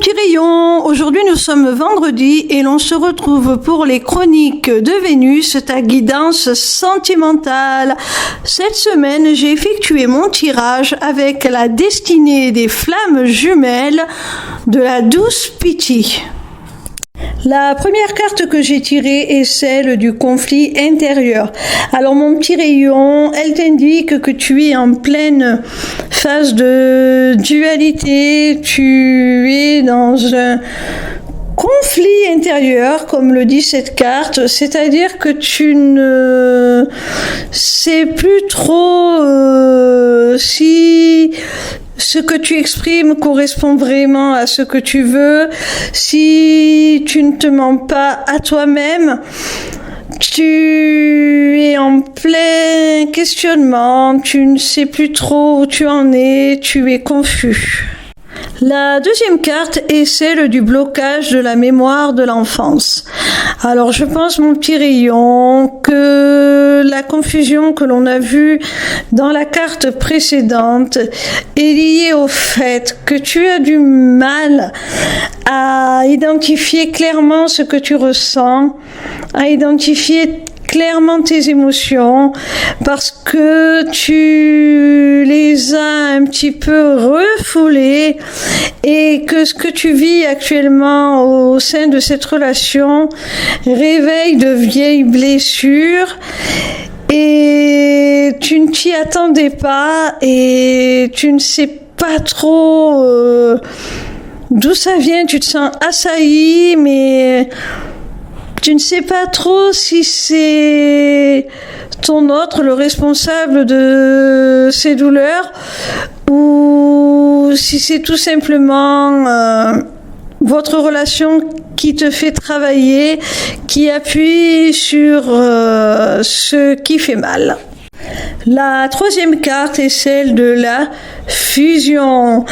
petit rayon, aujourd'hui nous sommes vendredi et l'on se retrouve pour les chroniques de Vénus, ta guidance sentimentale. Cette semaine, j'ai effectué mon tirage avec la destinée des flammes jumelles de la douce Pitié. La première carte que j'ai tirée est celle du conflit intérieur. Alors mon petit rayon, elle t'indique que tu es en pleine phase de dualité, tu es dans un conflit intérieur, comme le dit cette carte, c'est-à-dire que tu ne sais plus trop si ce que tu exprimes correspond vraiment à ce que tu veux, si tu ne te mens pas à toi-même, tu es en plein questionnement, tu ne sais plus trop où tu en es, tu es confus. La deuxième carte est celle du blocage de la mémoire de l'enfance. Alors je pense, mon petit rayon, que la confusion que l'on a vue dans la carte précédente est liée au fait que tu as du mal à identifier clairement ce que tu ressens, à identifier clairement tes émotions, parce que tu les as un petit peu refoulées et que ce que tu vis actuellement au sein de cette relation réveille de vieilles blessures et tu ne t'y attendais pas et tu ne sais pas trop d'où ça vient, tu te sens assailli, mais tu ne sais pas trop si c'est ton autre le responsable de ces douleurs ou si c'est tout simplement votre relation qui te fait travailler, qui appuie sur ce qui fait mal. La troisième carte est celle de la fusion.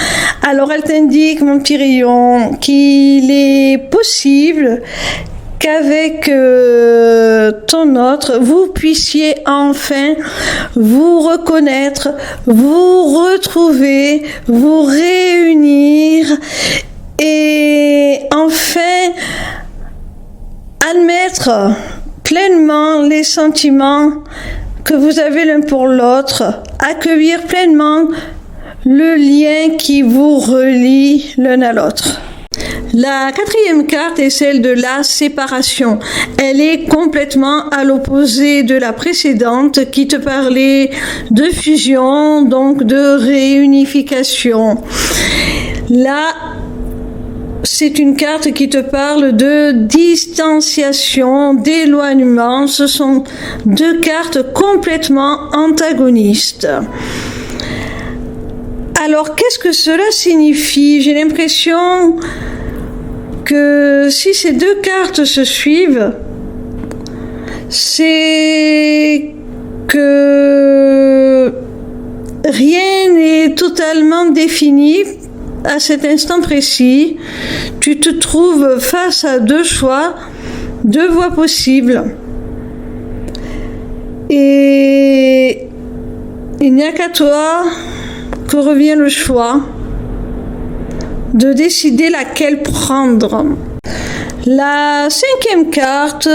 Alors elle t'indique, mon petit rayon, qu'il est possible qu'avec ton autre, vous puissiez enfin vous reconnaître, vous retrouver, vous réunir et enfin admettre pleinement les sentiments que vous avez l'un pour l'autre, accueillir pleinement le lien qui vous relie l'un à l'autre. La quatrième carte est celle de la séparation. Elle est complètement à l'opposé de la précédente qui te parlait de fusion, donc de réunification. Là, c'est une carte qui te parle de distanciation, d'éloignement. Ce sont deux cartes complètement antagonistes. Alors, qu'est-ce que cela signifie ? J'ai l'impression que si ces deux cartes se suivent, c'est que rien n'est totalement défini à cet instant précis. Tu te trouves face à deux choix, deux voies possibles. Et il n'y a qu'à toi que revient le choix de décider laquelle prendre. La cinquième carte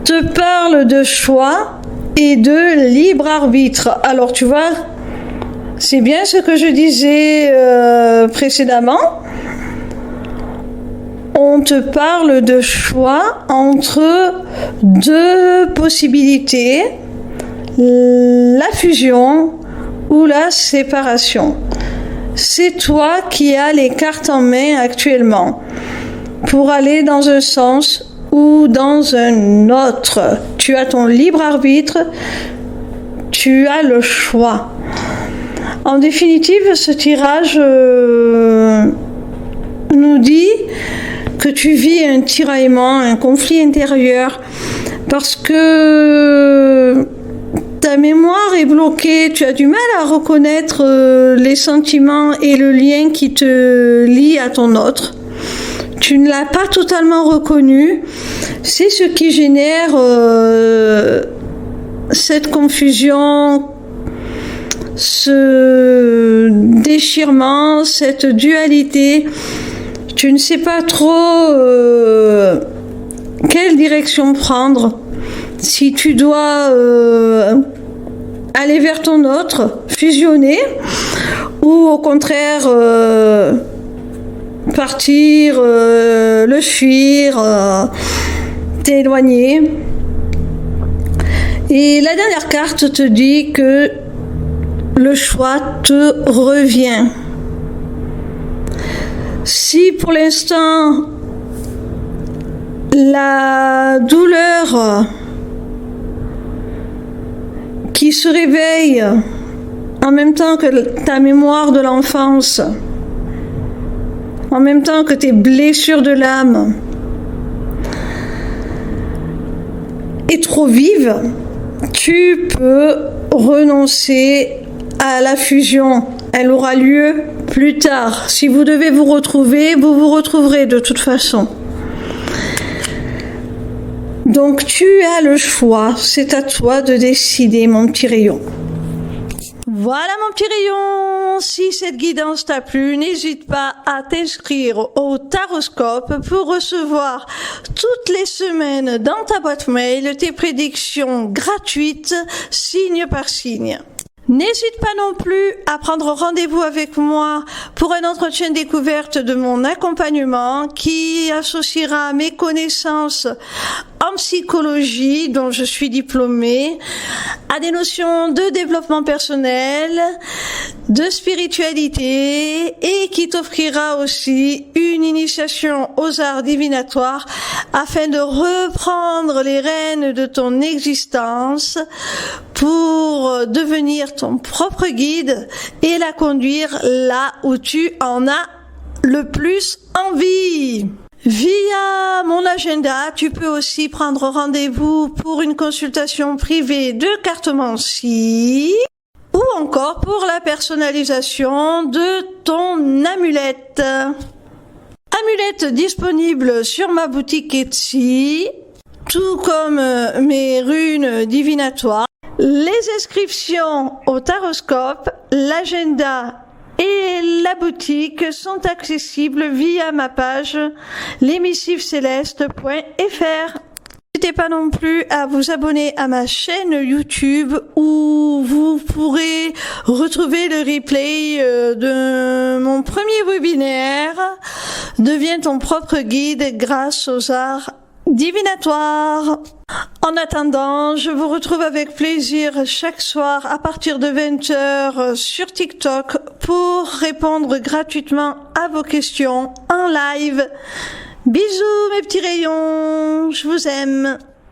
te parle de choix et de libre arbitre. Alors tu vois, c'est bien ce que je disais précédemment. On te parle de choix entre deux possibilités, la fusion ou la séparation. C'est toi qui as les cartes en main actuellement pour aller dans un sens ou dans un autre. Tu as ton libre arbitre, tu as le choix. En définitive, ce tirage nous dit que tu vis un tiraillement, un conflit intérieur parce que ta mémoire est bloquée, tu as du mal à reconnaître les sentiments et le lien qui te lie à ton autre. Tu ne l'as pas totalement reconnu. C'est ce qui génère cette confusion, ce déchirement, cette dualité tu ne sais pas trop quelle direction prendre, si tu dois aller vers ton autre, fusionner, ou au contraire partir, le fuir, t'éloigner. Et la dernière carte te dit que le choix te revient. Si pour l'instant la douleur qui se réveille en même temps que ta mémoire de l'enfance, en même temps que tes blessures de l'âme, est trop vive, tu peux renoncer à la fusion. Elle aura lieu plus tard. Si vous devez vous retrouver, vous vous retrouverez de toute façon. Donc tu as le choix, c'est à toi de décider, mon petit rayon. Voilà mon petit rayon, si cette guidance t'a plu, n'hésite pas à t'inscrire au Taroscope pour recevoir toutes les semaines dans ta boîte mail tes prédictions gratuites, signe par signe. N'hésite pas non plus à prendre rendez-vous avec moi pour un entretien découverte de mon accompagnement qui associera mes connaissances en psychologie, dont je suis diplômée, à des notions de développement personnel, de spiritualité et qui t'offrira aussi une initiation aux arts divinatoires afin de reprendre les rênes de ton existence pour devenir ton propre guide et la conduire là où tu en as le plus envie. Via mon agenda, tu peux aussi prendre rendez-vous pour une consultation privée de cartomancie ou encore pour la personnalisation de ton amulette. Amulette disponible sur ma boutique Etsy, tout comme mes runes divinatoires. Les inscriptions au Taroscope, l'agenda et la boutique sont accessibles via ma page lesmissivescélestes.fr. N'hésitez pas non plus à vous abonner à ma chaîne YouTube où vous pourrez retrouver le replay de mon premier webinaire « Deviens ton propre guide grâce aux arts divinatoires ». En attendant, je vous retrouve avec plaisir chaque soir à partir de 20h sur TikTok pour répondre gratuitement à vos questions en live. Bisous mes petits rayons, je vous aime.